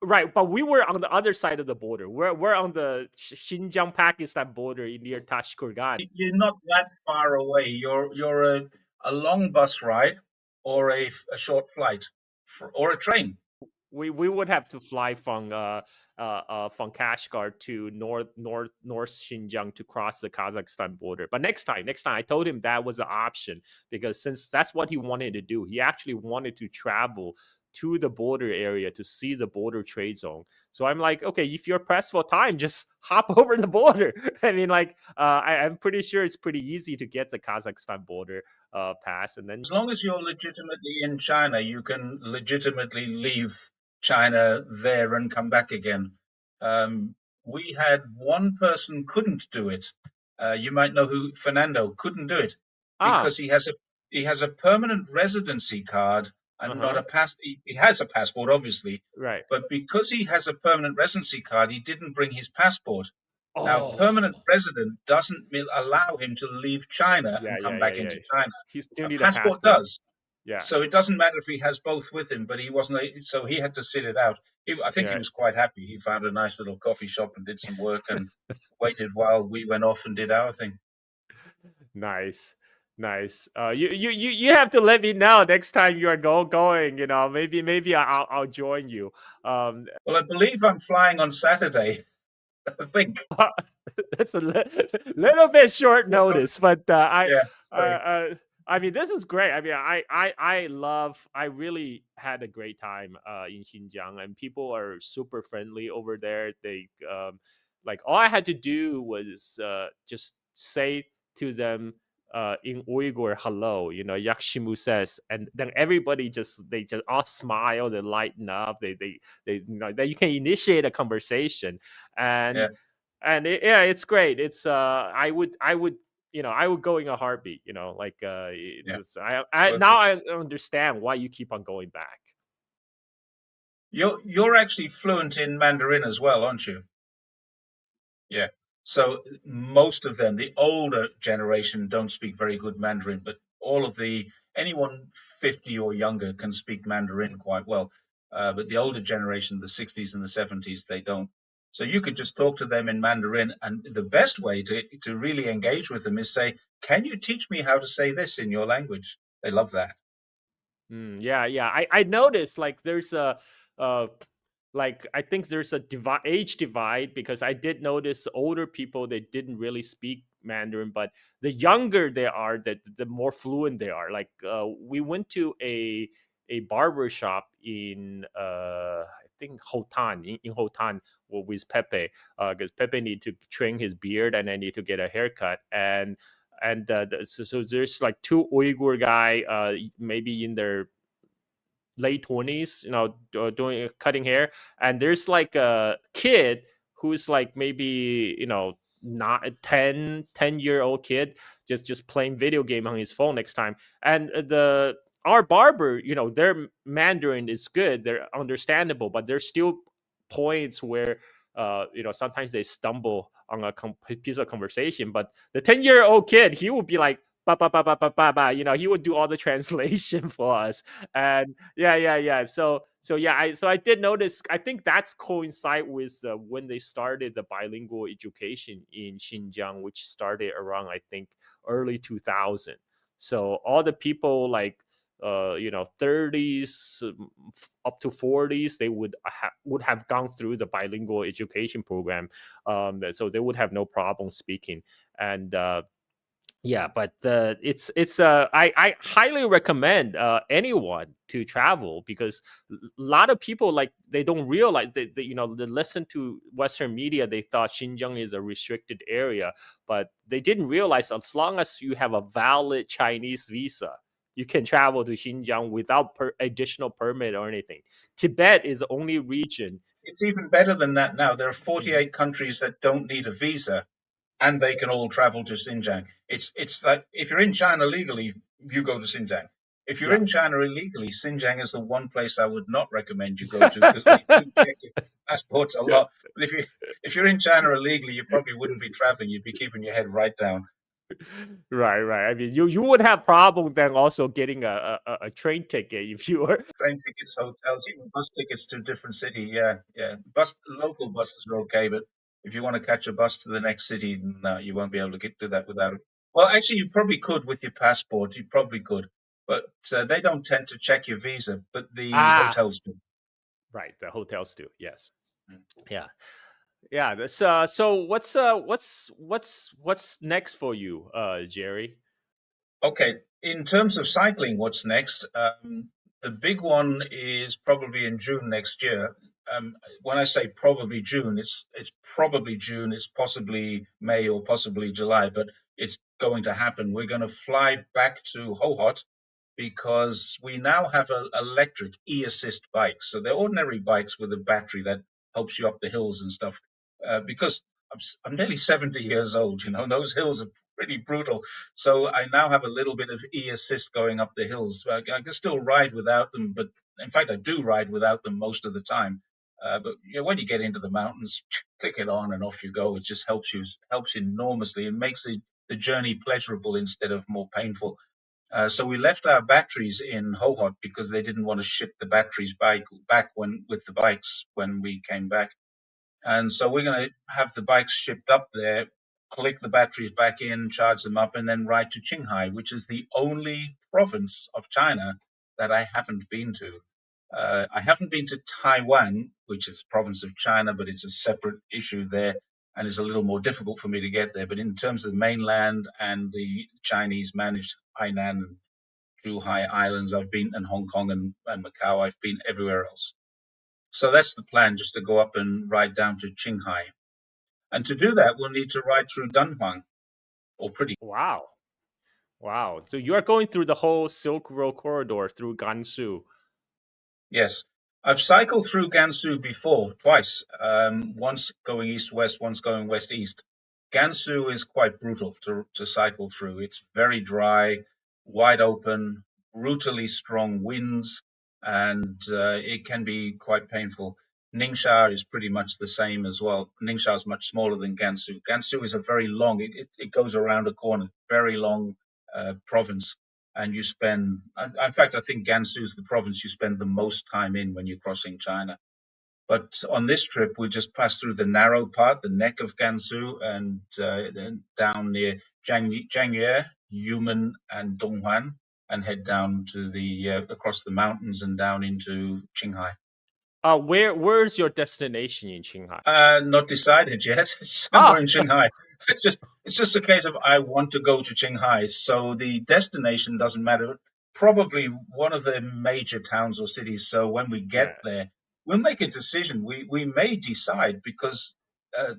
Speaker 2: Right, but we were on the other side of the border. We're on the Xinjiang Pakistan border near Tashkurgan.
Speaker 1: You're not that far away. You're a long bus ride or a short flight. or a train.
Speaker 2: We would have to fly from Kashgar to north Xinjiang to cross the Kazakhstan border. But next time, I told him that was an option because since that's what he wanted to do, he actually wanted to travel to the border area to see the border trade zone. So I'm like, okay, if you're pressed for time, just hop over the border. I mean, like, I'm pretty sure it's pretty easy to get the Kazakhstan border pass, and then
Speaker 1: As long as you're legitimately in China, you can legitimately leave China there and come back again. Um, we had one person couldn't do it. You might know who Fernando couldn't do it
Speaker 2: ah,
Speaker 1: because he has a permanent residency card
Speaker 2: uh
Speaker 1: and not
Speaker 2: huh,
Speaker 1: a pass. He has a passport, obviously,
Speaker 2: right.
Speaker 1: but because he has a permanent residency card, he didn't bring his passport. Now,
Speaker 2: Oh,
Speaker 1: permanent resident doesn't allow him to leave China
Speaker 2: yeah,
Speaker 1: and
Speaker 2: yeah,
Speaker 1: come
Speaker 2: yeah,
Speaker 1: back
Speaker 2: yeah.
Speaker 1: into China.
Speaker 2: He still
Speaker 1: A
Speaker 2: need a
Speaker 1: passport
Speaker 2: passport.
Speaker 1: does.
Speaker 2: Yeah,
Speaker 1: So it doesn't matter if he has both with him, but he wasn't. So he had to sit it out. I think he
Speaker 2: yeah.
Speaker 1: was quite happy. He found a nice little coffee shop and did some work and waited while we went off and did our thing.
Speaker 2: Nice, nice. You have to let me know next time you are going. You know, maybe I'll join you. Um,
Speaker 1: Well, I believe I'm flying on Saturday. I think.
Speaker 2: That's a little bit short
Speaker 1: Short notice.
Speaker 2: notice, but
Speaker 1: Yeah.
Speaker 2: uh,
Speaker 1: Sorry.
Speaker 2: uh, I mean, this is great. I mean, I really had a great time in Xinjiang, and people are super friendly over there. Like all I had to do was just say to them in Uyghur, hello, you know, Yakshimu says, and then everybody they just all smile, they lighten up, they you know, that you can initiate a conversation, and
Speaker 1: Yeah.
Speaker 2: yeah, it's great. It's I would you know, I would go in a heartbeat, you know, like it's
Speaker 1: Yeah.
Speaker 2: just,
Speaker 1: It's
Speaker 2: I
Speaker 1: worth
Speaker 2: now
Speaker 1: it.
Speaker 2: I understand why you keep on going back.
Speaker 1: You're actually fluent in Mandarin as well, aren't you? Yeah. So most of them, the older generation, don't speak very good Mandarin, but anyone 50 or younger can speak Mandarin quite well. But the older generation, the 60s and the 70s, they don't. So you could just talk to them in Mandarin, and the best way to really engage with them is say, "Can you teach me how to say this in your language?" They love that.
Speaker 2: Yeah, yeah. I noticed like there's a uh like I think there's a age divide because I did notice older people they didn't really speak Mandarin, but the younger they are, the more fluent they are. Like we went to a barber shop in I think Hotan in Hotan with Pepe because Pepe need to trim his beard and I need to get a haircut and so there's like two Uyghur guy, maybe in their late 20s, you know, doing cutting hair, and there's like a kid who's like maybe, you know, not a 10-year old kid just playing video game on his phone next time, and the our barber, you know, their Mandarin is good, they're understandable, but there's still points where you know, sometimes they stumble on a piece of conversation, but the 10-year-old kid, he would be like ba ba ba ba ba ba ba, you know, he would do all the translation for us. And yeah, yeah, yeah. So yeah, I did notice. I think that's coincide with when they started the bilingual education in Xinjiang, which started around I think early 2000. So all the people like you know 30s up to 40s they would have gone through the bilingual education program, so they would have no problem speaking. And yeah, but I highly recommend anyone to travel because a lot of people like they don't realize that you know, they listen to Western media, they thought Xinjiang is a restricted area, but they didn't realize as long as you have a valid Chinese visa, you can travel to Xinjiang without additional permit or anything. Tibet is the only region.
Speaker 1: It's even better than that now. There are
Speaker 2: Mhm.
Speaker 1: 48 countries that don't need a visa and they can all travel to Xinjiang. It's like if you're in China legally, you go to Xinjiang. If you're
Speaker 2: Yeah.
Speaker 1: in China illegally, Xinjiang is the one place I would not recommend you go to because they do check your passports a lot. But if you're in China illegally, you probably wouldn't be traveling. You'd be keeping your head right down.
Speaker 2: Right, right. I mean, you would have problem then also getting a train ticket if you were.
Speaker 1: Train tickets, hotels, even bus tickets to a different city. Yeah, yeah. Local buses are okay, but if you want to catch a bus to the next city, no, you won't be able to get to that without it. Well, actually, you probably could with your passport. You probably could. but they don't tend to check your visa, but the
Speaker 2: Ah,
Speaker 1: hotels do.
Speaker 2: right. The hotels do. Yes.
Speaker 1: Mm.
Speaker 2: Yeah. Yeah. That's so what's next for you, Jerry?
Speaker 1: Okay, in terms of cycling, what's next? The big one is probably in June next year. When I say probably June, it's probably June. It's possibly May or possibly July, but it's going to happen. We're going to fly back to Hohhot because we now have electric e-assist bikes. So they're ordinary bikes with a battery that helps you up the hills and stuff. Because I'm nearly 70 years old, and those hills are pretty brutal. So I now have a little bit of e-assist going up the hills. I can still ride without them, but in fact, I do ride without them most of the time. But when you get into the mountains, click it on and off you go. It just helps enormously and makes the journey pleasurable instead of more painful. So we left our batteries in Hohhot because they didn't want to ship the batteries back when with the bikes when we came back. And so we're going to have the bikes shipped up there, click the batteries back in, charge them up, and then ride to Qinghai, which is the only province of China that I haven't been to. I haven't been to Taiwan, which is a province of China, but it's a separate issue there, and it's a little more difficult for me to get there. But in terms of mainland and the Chinese managed Hainan and Zhuhai Islands, I've been, and Hong Kong and Macau, I've been everywhere else. So that's the plan, just to go up and ride down to Qinghai. And to do that, we'll need to ride through Dunhuang, or pretty.
Speaker 2: Wow. Wow. So you are going through the whole Silk Road corridor through Gansu.
Speaker 1: Yes. I've cycled through Gansu before, twice. Once going east-west, once going west-east. Gansu is quite brutal to cycle through. It's very dry, wide open, brutally strong winds, and it can be quite painful. Ningxia is pretty much the same as well. Ningxia is much smaller than Gansu. Gansu is a very long, it goes around a corner, very long province, and you spend, in fact, I think Gansu is the province you spend the most time in when you're crossing China. But on this trip, we just passed through the narrow part, the neck of Gansu, and then down near Zhangyue, Yumen, and Donghuan, and head down to the across the mountains and down into Qinghai.
Speaker 2: Where's your destination in Qinghai?
Speaker 1: Not decided yet. It's somewhere
Speaker 2: Ah,
Speaker 1: in Shanghai. It's just a case of I want to go to Qinghai, so the destination doesn't matter. Probably one of the major towns or cities. So when we get
Speaker 2: yeah.
Speaker 1: there, we'll make a decision. We may decide because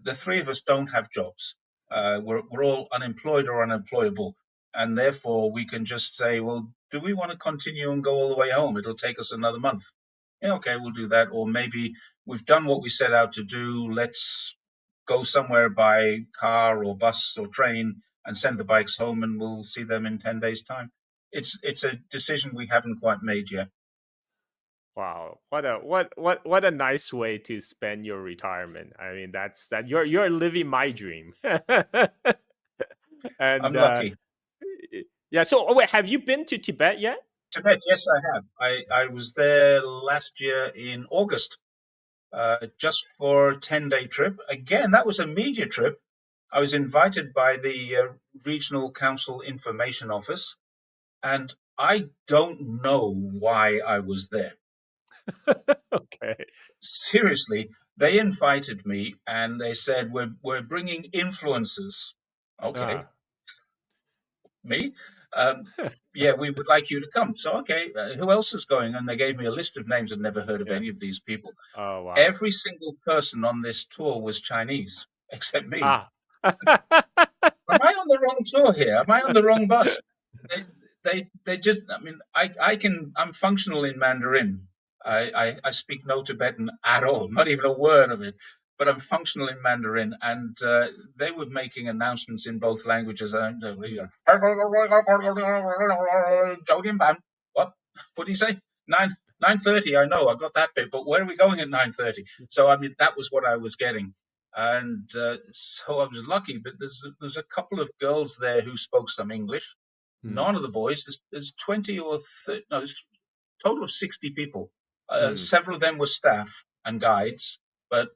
Speaker 1: the three of us don't have jobs. We're all unemployed or unemployable, and therefore we can just say, well, do we want to continue and go all the way home? It'll take us another month. Yeah, okay, we'll do that. Or maybe we've done what we set out to do. Let's go somewhere by car or bus or train and send the bikes home, and we'll see them in 10 days' time. It's a decision we haven't quite made yet.
Speaker 2: Wow. What a nice way to spend your retirement. I mean, that you're living my dream.
Speaker 1: I'm
Speaker 2: And
Speaker 1: lucky.
Speaker 2: yeah, so wait, have you been to Tibet yet?
Speaker 1: Tibet, yes, I have. I was there last year in August, just for a 10-day trip. Again, that was a media trip. I was invited by the Regional Council Information Office, and I don't know why I was there.
Speaker 2: Okay.
Speaker 1: Seriously, they invited me and they said we're bringing influencers. Okay,
Speaker 2: Ah.
Speaker 1: me. Yeah, we would like you to come. So okay, who else is going? And they gave me a list of names. I'd never heard of
Speaker 2: Yeah.
Speaker 1: any of these people.
Speaker 2: Oh wow.
Speaker 1: Every single person on this tour was Chinese except me.
Speaker 2: Ah.
Speaker 1: Am I on the wrong tour here? Am I on the wrong bus? They, they just, I mean, I'm functional in Mandarin. I speak no Tibetan at all, not even a word of it, but I'm functional in Mandarin. And they were making announcements in both languages. And what? What do you say? 9:30. I know, I got that bit, but where are we going at 9:30? So I mean, that was what I was getting. And so I was lucky, but there's a couple of girls there who spoke some English.
Speaker 2: Hmm.
Speaker 1: None of the boys. There's 20 or 30, no, there's a total of 60 people.
Speaker 2: Hmm.
Speaker 1: Several of them were staff and guides, but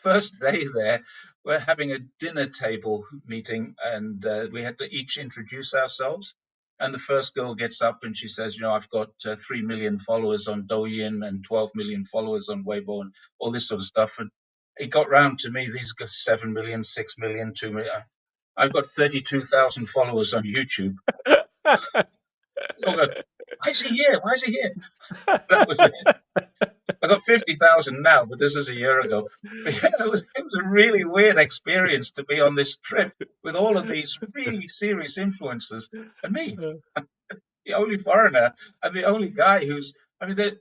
Speaker 1: first day there, we're having a dinner table meeting, and we had to each introduce ourselves. And the first girl gets up and she says, I've got 3 million followers on Douyin and 12 million followers on Weibo and all this sort of stuff. And it got round to me, these got 7 million, 6 million, 2 million. I've got 32,000 followers on YouTube. People go, why is he here? Why is he here? That was it. I got 50,000 now, but this is a year ago. But yeah, it was a really weird experience to be on this trip with all of these really serious influencers and me, the only foreigner and the only guy who's, I mean,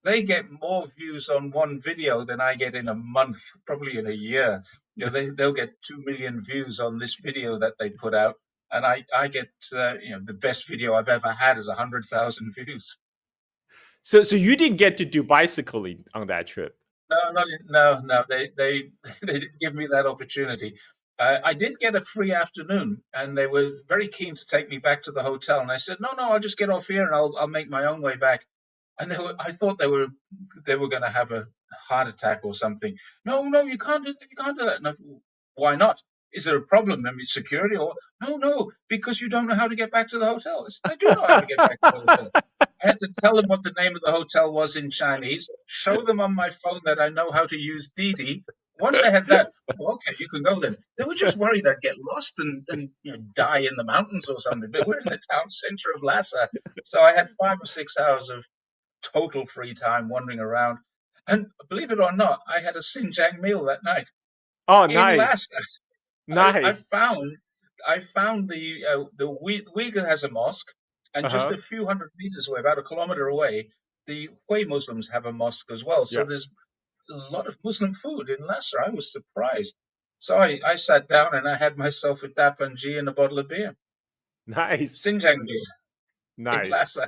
Speaker 1: they get more views on one video than I get in a month, probably in a year. They'll get 2 million views on this video that they put out. And I get, the best video I've ever had is 100,000 views.
Speaker 2: So you didn't get to do bicycling on that trip?
Speaker 1: No. They didn't give me that opportunity. I did get a free afternoon, and they were very keen to take me back to the hotel. And I said, no, I'll just get off here and I'll make my own way back. And I thought they were going to have a heart attack or something. No, you can't do that. You can't do that. And I thought, why not? Is there a problem? I mean, security or no, because you don't know how to get back to the hotel. I do know how to get back to the hotel. I had to tell them what the name of the hotel was in Chinese, show them on my phone that I know how to use Didi. Once they had that, okay, you can go then. They were just worried I'd get lost and die in the mountains or something. But we're in the town center of Lhasa. So I had 5 or 6 hours of total free time wandering around. And believe it or not, I had a Xinjiang meal that night
Speaker 2: Oh,
Speaker 1: in
Speaker 2: nice,
Speaker 1: Lhasa. I
Speaker 2: nice.
Speaker 1: found the Uyghur has a mosque, and just
Speaker 2: Uh-huh.
Speaker 1: a few hundred meters away, about a kilometer away, the Hui Muslims have a mosque as well. So
Speaker 2: Yeah.
Speaker 1: there's a lot of Muslim food in Lhasa. I was surprised. So I sat down and I had myself a dapanji and a bottle of beer,
Speaker 2: Nice,
Speaker 1: Xinjiang beer in
Speaker 2: nice.
Speaker 1: Lhasa.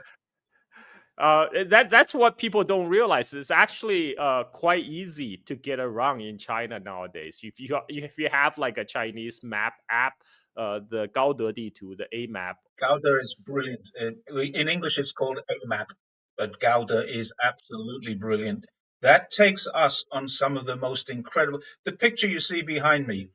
Speaker 2: That's what people don't realize. It's actually quite easy to get around in China nowadays. If you have like a Chinese map app, the 高德地图, the A map.
Speaker 1: Gouda is brilliant. In English, it's called AMAP, but Gouda is absolutely brilliant. That takes us on some of the most incredible. The picture you see behind me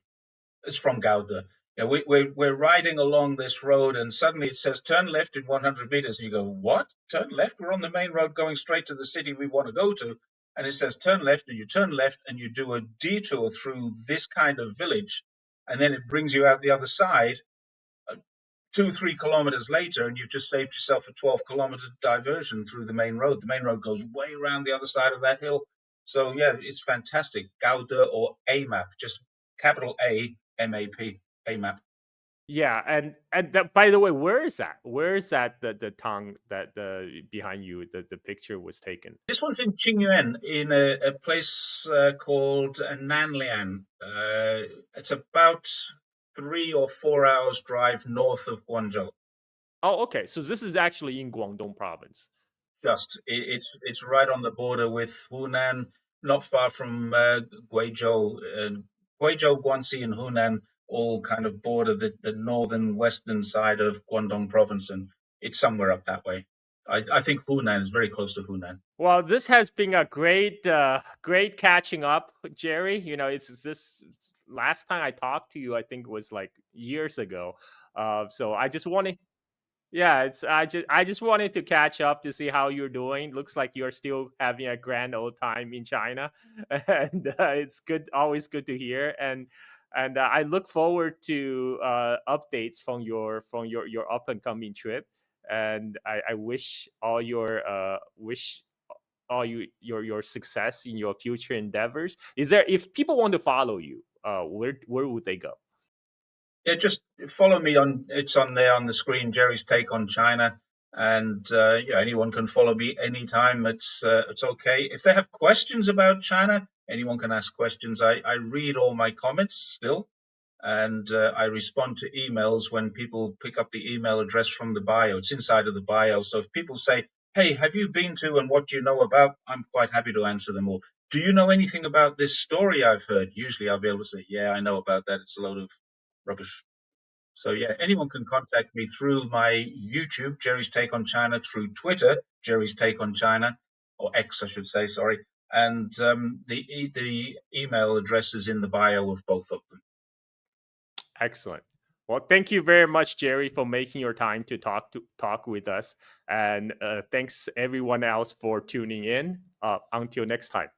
Speaker 1: is from Gouda. We're riding along this road, and suddenly it says turn left in 100 meters. And you go, what? Turn left? We're on the main road going straight to the city we want to go to. And it says turn left, and you turn left, and you do a detour through this kind of village. And then it brings you out the other side 2-3 kilometers later, and you've just saved yourself a 12-kilometer diversion through the main road. The main road goes way around the other side of that hill. So yeah, it's fantastic. Gouda or AMAP, just capital AMAP, AMAP.
Speaker 2: Yeah, and that, by the way, where is that? Where is that the town that the behind you the picture was taken?
Speaker 1: This one's in Qingyuan, in a place called Nanlian. It's about 3 or 4 hours drive north of Guangzhou.
Speaker 2: Oh, okay. So this is actually in Guangdong province.
Speaker 1: It's right on the border with Hunan, not far from Guizhou. Guizhou, Guangxi, and Hunan all kind of border the northern western side of Guangdong province, and it's somewhere up that way. I think Hunan is very close to Hunan.
Speaker 2: Well, this has been a great catching up, Jerry. It's this last time I talked to you, I think it was like years ago. So I just wanted, yeah, I just wanted to catch up to see how you're doing. Looks like you're still having a grand old time in China, and it's good, always good to hear. And I look forward to updates from your up and coming trip. And I wish your success in your future endeavors. Is there, if people want to follow you, where would they go?
Speaker 1: Yeah, just follow me on. It's on there on the screen. Jerry's take on China, and yeah, anyone can follow me anytime. It's okay. If they have questions about China, anyone can ask questions. I read all my comments still, and I respond to emails when people pick up the email address from the bio. It's inside of the bio. So if people say, "Hey, have you been to and what do you know about?" I'm quite happy to answer them all. Do you know anything about this story I've heard? Usually I'll be able to say, "Yeah, I know about that. It's a load of rubbish." So yeah, anyone can contact me through my YouTube, Jerry's Take on China, through Twitter, Jerry's Take on China, or X, I should say, sorry. And the email address is in the bio of both of them.
Speaker 2: Excellent. Well, thank you very much, Jerry, for making your time to talk with us, and thanks everyone else for tuning in. Until next time.